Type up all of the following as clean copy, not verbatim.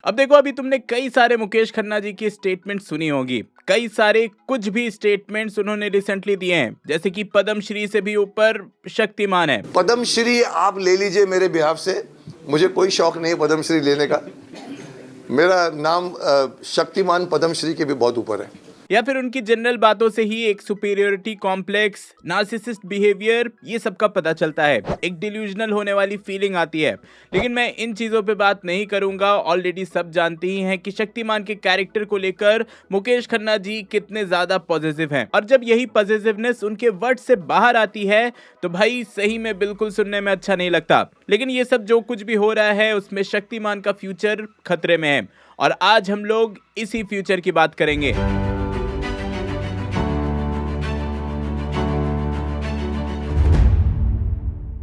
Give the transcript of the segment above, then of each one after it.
अब देखो, अभी तुमने कई सारे मुकेश खन्ना जी की स्टेटमेंट सुनी होगी, कई सारे कुछ भी स्टेटमेंट्स उन्होंने रिसेंटली दिए हैं, जैसे कि पद्म श्री से भी ऊपर शक्तिमान है। पद्म श्री आप ले लीजिए मेरे बिहाफ से, मुझे कोई शौक नहीं है पद्म श्री लेने का। मेरा नाम शक्तिमान पद्म श्री के भी बहुत ऊपर है। या फिर उनकी जनरल बातों से ही एक सुपीरियोरिटी कॉम्प्लेक्स, नार्सिसिस्ट बिहेवियर, ये सब का पता चलता है, एक डिल्यूजनल होने वाली फीलिंग आती है। लेकिन मैं इन चीजों पे बात नहीं करूंगा, ऑलरेडी सब जानते ही हैं कि शक्तिमान के कैरेक्टर को लेकर मुकेश खन्ना जी कितने ज्यादा पॉजिटिव हैं, और जब यही पॉजिटिवनेस उनके वर्ड से बाहर आती है तो भाई सही में बिल्कुल सुनने में अच्छा नहीं लगता। लेकिन ये सब जो कुछ भी हो रहा है उसमें शक्तिमान का फ्यूचर खतरे में है, और आज हम लोग इसी फ्यूचर की बात करेंगे।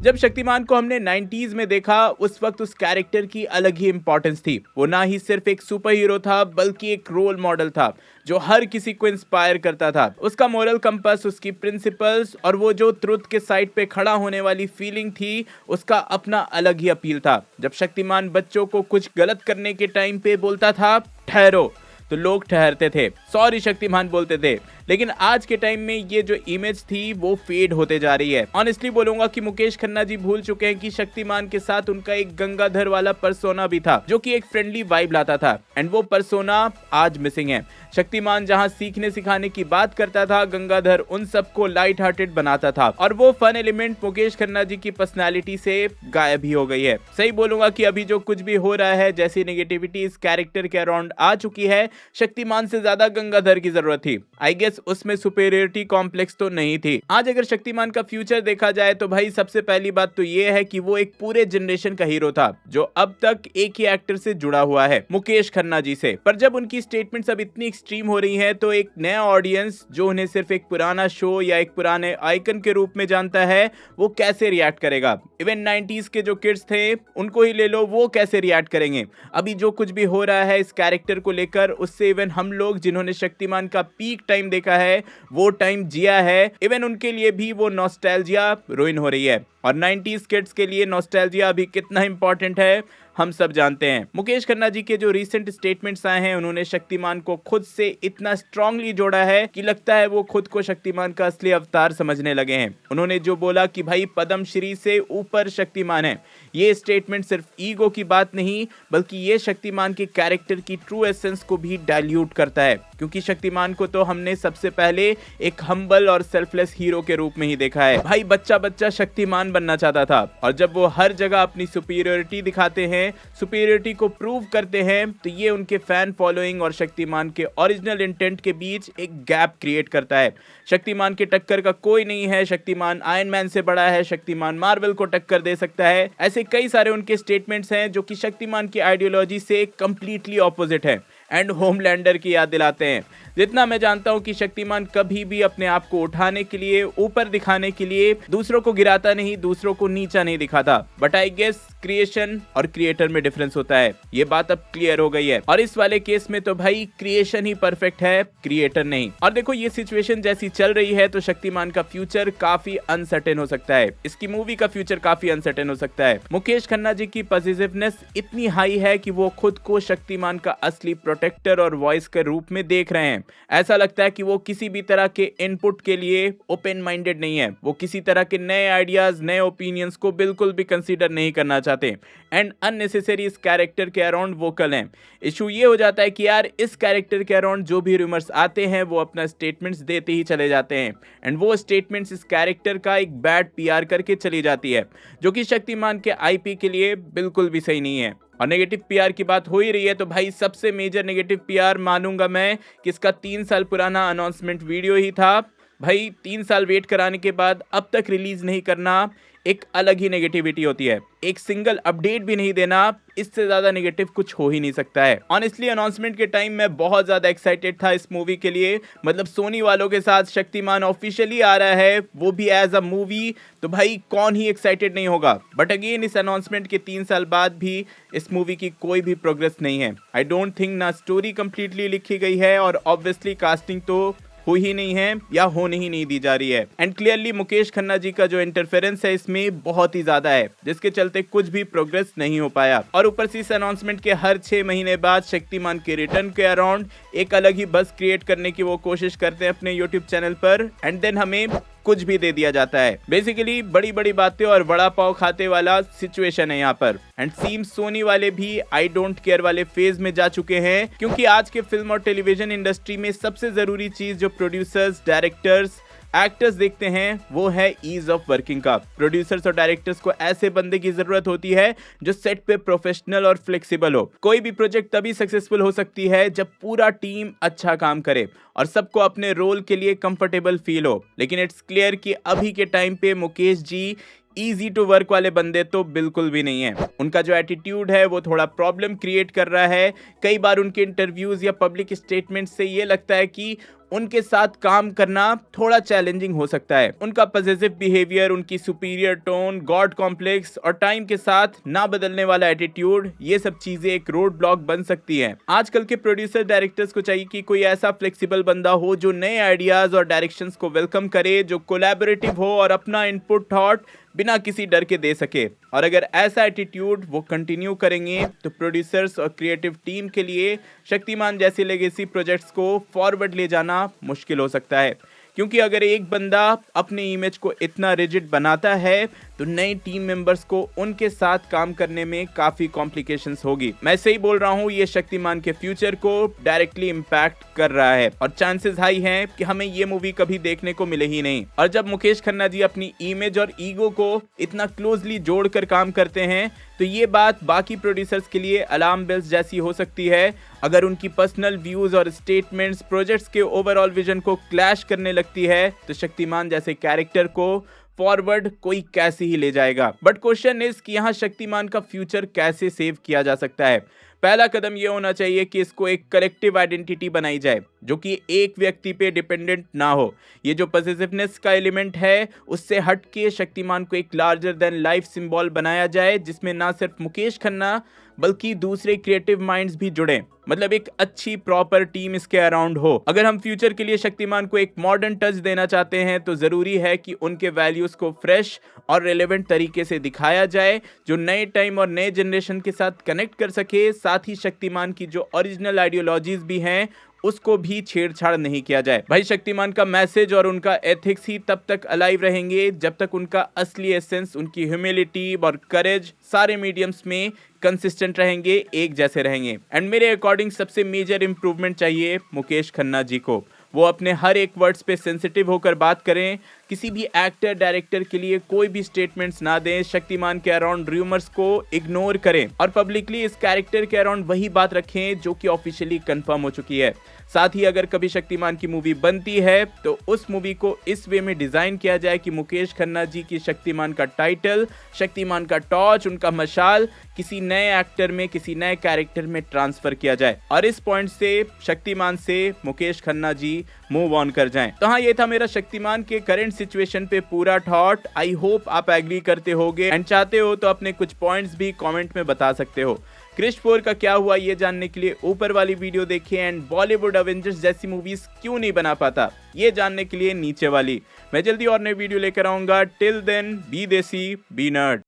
जब शक्तिमान को हमने 90s में देखा, उस वक्त उस कैरेक्टर की अलग ही इंपॉर्टेंस थी। वो ना ही सिर्फ एक सुपर हीरो था बल्कि एक रोल मॉडल था जो हर किसी को इंस्पायर करता था। उसका मोरल कंपास, उसकी प्रिंसिपल्स और वो जो ट्रुथ के साइड पे खड़ा होने वाली फीलिंग थी, उसका अपना अलग ही अपील था। जब शक्तिमान बच्चों को कुछ गलत करने के टाइम पे बोलता था ठहरो, तो लोग ठहरते थे, सॉरी शक्तिमान बोलते थे। लेकिन आज के टाइम में ये जो इमेज थी वो फेड होते जा रही है। ऑनेस्टली बोलूंगा कि मुकेश खन्ना जी भूल चुके हैं कि शक्तिमान के साथ उनका एक गंगाधर वाला पर्सोना भी था, जो कि एक फ्रेंडली वाइब लाता था, एंड वो पर्सोना आज मिसिंग है। शक्तिमान जहां सीखने सिखाने की बात करता था, गंगाधर उन सबको लाइट हार्टेड बनाता था, और वो फन एलिमेंट मुकेश खन्ना जी की पर्सनैलिटी से गायब ही हो गई है। सही बोलूंगा कि अभी जो कुछ भी हो रहा है, जैसी नेगेटिविटी इस कैरेक्टर के अराउंड आ चुकी है, शक्तिमान से ज्यादा गंगाधर की जरूरत थी। आई गेस उसमें सुपीरियरिटी कॉम्प्लेक्स तो नहीं थी। आज अगर शक्तिमान का फ्यूचर देखा जाए तो भाई सबसे पहली बात तो ये है कि वो एक पूरे जनरेशन का हीरो था, जो अब तक एक ही एक्टर से जुड़ा हुआ है, मुकेश खन्ना जी से। पर जब उनकी स्टेटमेंट्स अब इतनी एक्सट्रीम हो रही हैं, तो एक नया ऑडियंस जो उन्हें सिर्फ एक पुराना शो या एक पुराने आइकन के रूप में जानता है, वो कैसे रिएक्ट करेगा। इवन 90s के जो किड्स थे उनको ही ले लो, वो कैसे रिएक्ट करेंगे। अभी जो कुछ भी हो रहा है इस कैरेक्टर को लेकर, उससे इवन हम लोग जिन्होंने शक्तिमान का पीक टाइम देखा है, वो टाइम जिया है, इवन उनके लिए भी वो नॉस्टैल्जिया रुइन हो रही है। और 90s किड्स के लिए नॉस्टैल्जिया अभी कितना इंपॉर्टेंट है हम सब जानते हैं। मुकेश खन्ना जी के जो रीसेंट स्टेटमेंट्स आए हैं, उन्होंने शक्तिमान को खुद से इतना स्ट्रांगली जोड़ा है कि लगता है वो खुद को शक्तिमान का असली अवतार समझने लगे हैं। उन्होंने जो बोला कि भाई पद्म श्री से ऊपर शक्तिमान है, ये स्टेटमेंट सिर्फ ईगो की बात नहीं, बल्कि ये शक्तिमान के कैरेक्टर की ट्रू एसेंस को भी डाइल्यूट करता है। क्योंकि शक्तिमान को तो हमने सबसे पहले एक हम्बल और सेल्फलेस हीरो के रूप में ही देखा है। भाई बच्चा बच्चा शक्तिमान बनना चाहता था, और जब वो हर जगह अपनी सुपीरियरिटी दिखाते हैं, सुपीरियरिटी को प्रूव करते हैं, तो ये उनके फैन फॉलोइंग और शक्तिमान के ओरिजिनल इंटेंट के बीच एक गैप क्रिएट करता है। शक्तिमान के टक्कर का कोई नहीं है, शक्तिमान आयरन मैन से बड़ा है, शक्तिमान मार्वल को टक्कर दे सकता है। ऐसे कई सारे उनके स्टेटमेंट्स हैं जो कि शक्तिमान की आइडियोलॉजी से कंप्लीटली ऑपोजिट है एंड होमलैंडर की याद दिलाते हैं। जितना मैं जानता हूं कि शक्तिमान कभी भी अपने आप को उठाने के लिए, ऊपर दिखाने के लिए दूसरों को गिराता नहीं, दूसरों को नीचा नहीं दिखाता। बट आई गेस क्रिएशन और क्रिएटर में डिफरेंस होता है, ये बात अब क्लियर हो गई है। और इस वाले केस में तो भाई क्रिएशन ही परफेक्ट है, क्रिएटर नहीं। और देखो, ये सिचुएशन जैसी चल रही है तो शक्तिमान का फ्यूचर काफी अनसर्टेन हो सकता है, इसकी मूवी का फ्यूचर काफी अनसर्टेन हो सकता है। मुकेश खन्ना जी की पॉजिटिवनेस इतनी हाई है कि वो खुद को शक्तिमान का असली प्रोटेक्टर और वॉइस के रूप में देख रहे हैं। ऐसा लगता है कि वो किसी भी तरह के इनपुट के लिए ओपन माइंडेड नहीं है, वो किसी तरह के नए आइडियाज, नए ओपिनियंस को बिल्कुल भी कंसीडर नहीं करना चाहते, एंड अननेसेसरी इस कैरेक्टर के अराउंड वोकल हैं। इशू ये हो जाता है कि यार इस कैरेक्टर के अराउंड जो भी रूमर्स आते हैं वो अपना स्टेटमेंट्स देते ही चले जाते हैं, एंड वो स्टेटमेंट्स इस कैरेक्टर का एक बैड पीआर करके चली जाती है, जो कि शक्तिमान के आईपी के लिए बिल्कुल भी सही नहीं है। और नेगेटिव पीआर की बात हो ही रही है, तो भाई सबसे मेजर नेगेटिव पीआर मानूंगा मैं कि इसका 3 साल पुराना अनाउंसमेंट वीडियो ही था। भाई 3 साल वेट कराने के बाद अब तक रिलीज नहीं करना एक अलग ही नेगेटिविटी होती है। एक सिंगल अपडेट भी नहीं देना, इससे ज्यादा नेगेटिव कुछ हो ही नहीं सकता है। ऑनेस्टली अनाउंसमेंट के टाइम मैं बहुत ज्यादा एक्साइटेड था इस मूवी के लिए, मतलब सोनी वालों के साथ शक्तिमान ऑफिशियली आ रहा है, वो भी एज अ मूवी, तो भाई कौन ही एक्साइटेड नहीं होगा। बट अगेन इस अनाउंसमेंट के 3 साल बाद भी इस मूवी की कोई भी प्रोग्रेस नहीं है। आई डोंट थिंक ना स्टोरी कंप्लीटली लिखी गई है, और ऑब्वियसली कास्टिंग तो हो ही नहीं है या होने ही नहीं दी जा रही है। एंड क्लियरली मुकेश खन्ना जी का जो इंटरफेरेंस है इसमें बहुत ही ज्यादा है, जिसके चलते कुछ भी प्रोग्रेस नहीं हो पाया। और ऊपर से इस अनाउंसमेंट के हर 6 महीने बाद शक्तिमान के रिटर्न के अराउंड एक अलग ही बस क्रिएट करने की वो कोशिश करते हैं अपने यूट्यूब चैनल पर, एंड देन हमें कुछ भी दे दिया जाता है। बेसिकली बड़ी बड़ी बातें और बड़ा पाव खाते वाला सिचुएशन है यहाँ पर। एंड सीम्स सोनी वाले भी आई डोंट केयर वाले फेज में जा चुके हैं, क्योंकि आज के फिल्म और टेलीविजन इंडस्ट्री में सबसे जरूरी चीज जो प्रोड्यूसर्स, डायरेक्टर्स, एक्टर्स देखते हैं वो है ईज ऑफ वर्किंग का। प्रोड्यूसर्स और डायरेक्टर्स को ऐसे बंदे की जरूरत होती है जो सेट पे प्रोफेशनल और फ्लेक्सिबल हो। कोई भी प्रोजेक्ट तभी सक्सेसफुल हो सकती है जब पूरा टीम अच्छा काम करे और सबको अपने रोल के लिए कंफर्टेबल फील हो। लेकिन इट्स क्लियर कि अभी के टाइम पे Mukesh ji easy to work वाले बंदे तो बिल्कुल भी नहीं है। उनका जो एटीट्यूड है वो थोड़ा प्रॉब्लम क्रिएट कर रहा है। कई बार उनके इंटरव्यूज या पब्लिक स्टेटमेंट से ये लगता है कि उनके साथ काम करना थोड़ा चैलेंजिंग हो सकता है। उनका पॉजिटिव बिहेवियर, उनकी सुपीरियर टोन, गॉड कॉम्प्लेक्स और टाइम के साथ ना बदलने वाला एटीट्यूड, ये सब चीजें एक रोड ब्लॉक बन सकती हैं। आजकल के प्रोड्यूसर डायरेक्टर्स को चाहिए कि कोई ऐसा फ्लेक्सिबल बंदा हो जो नए आइडियाज और डायरेक्शंस को वेलकम करे, जो कोलैबोरेटिव हो और अपना इनपुट थॉट बिना किसी डर के दे सके। और अगर ऐसा एटीट्यूड वो कंटिन्यू करेंगे तो प्रोड्यूसर्स और क्रिएटिव टीम के लिए शक्तिमान जैसे लेगेसी प्रोजेक्ट्स को फॉरवर्ड ले जाना मुश्किल हो सकता है। क्योंकि अगर एक बंदा अपने इमेज को इतना रिजिड बनाता है तो नई टीम मेंबर्स को उनके साथ काम करने में काफी कॉम्प्लिकेशंस होगी। मैं सही बोल रहा हूँ, ये शक्तिमान के फ्यूचर को डायरेक्टली इम्पैक्ट कर रहा है और चांसेस हाई हैं कि हमें ये मूवी कभी देखने को मिले ही नहीं। और जब मुकेश खन्ना जी अपनी इमेज और ईगो को इतना क्लोजली जोड़कर काम करते हैं तो ये बात बाकी प्रोड्यूसर्स के लिए अलार्म बेल्स जैसी हो सकती है। अगर उनकी पर्सनल व्यूज और स्टेटमेंट्स प्रोजेक्ट्स के ओवरऑल विजन को क्लैश करने लगती है तो शक्तिमान जैसे कैरेक्टर को फॉरवर्ड कोई कैसे ही ले जाएगा। बट क्वेश्चन इज कि यहाँ शक्तिमान का फ्यूचर कैसे सेव किया जा सकता है। पहला कदम यह होना चाहिए कि इसको एक कलेक्टिव आइडेंटिटी बनाई जाए जो कि एक व्यक्ति पे डिपेंडेंट ना हो। ये जो पॉजिटिवनेस का एलिमेंट है उससे हट के शक्तिमान को एक लार्जर देन लाइफ सिंबल बनाया जाए, जिसमें ना सिर्फ मुकेश खन्ना बल्कि दूसरे क्रिएटिव माइंड्स भी जुड़े। मतलब एक अच्छी प्रॉपर टीम इसके अराउंड हो। अगर हम फ्यूचर के लिए शक्तिमान को एक मॉडर्न टच देना चाहते हैं तो जरूरी है कि उनके वैल्यूज को फ्रेश और रेलेवेंट तरीके से दिखाया जाए, जो नए टाइम और नए जनरेशन के साथ कनेक्ट कर सके। साथ ही शक्तिमान की जो ओरिजिनल आइडियोलॉजीज भी हैं उसको भी छेड़छाड़ नहीं किया जाए। भाई शक्तिमान का मैसेज और उनका एथिक्स ही तब तक अलाइव रहेंगे जब तक उनका असली एसेंस, उनकी ह्यूमिलिटी और करेज सारे मीडियम्स में कंसिस्टेंट रहेंगे, एक जैसे रहेंगे। एंड मेरे अकॉर्डिंग सबसे मेजर इंप्रूवमेंट चाहिए मुकेश खन्ना जी को। वो अपने हर एक वर्ड्स पे सेंसिटिव होकर बात करें, किसी भी एक्टर डायरेक्टर के लिए कोई भी स्टेटमेंट्स ना दें, शक्तिमान के अराउंड रूमर्स को इग्नोर करें और पब्लिकली इस कैरेक्टर के अराउंड वही बात रखें जो कि ऑफिशियली कंफर्म हो चुकी है। साथ ही अगर कभी शक्तिमान की मूवी बनती है तो उस मूवी को इस वे में डिजाइन किया जाए कि मुकेश खन्ना जी की शक्तिमान का टाइटल, शक्तिमान का टॉर्च, उनका मशाल किसी नए एक्टर में, किसी नए कैरेक्टर में ट्रांसफर किया जाए और इस पॉइंट से शक्तिमान से मुकेश खन्ना जी मूव ऑन कर जाएं। तो हाँ, ये था मेरा शक्तिमान के करंट सिचुएशन पे पूरा थॉट। आई होप आप एग्री करते होगे एंड चाहते हो तो अपने कुछ पॉइंट्स भी कमेंट में बता सकते हो। क्रिश 4 का क्या हुआ ये जानने के लिए ऊपर वाली वीडियो देखिए एंड बॉलीवुड अवेंजर्स जैसी मूवीज क्यों नहीं बना पाता ये जानने के लिए नीचे वाली। मैं जल्दी और नई वीडियो लेकर आऊंगा। टिल देन बी देसी बी नर्ड।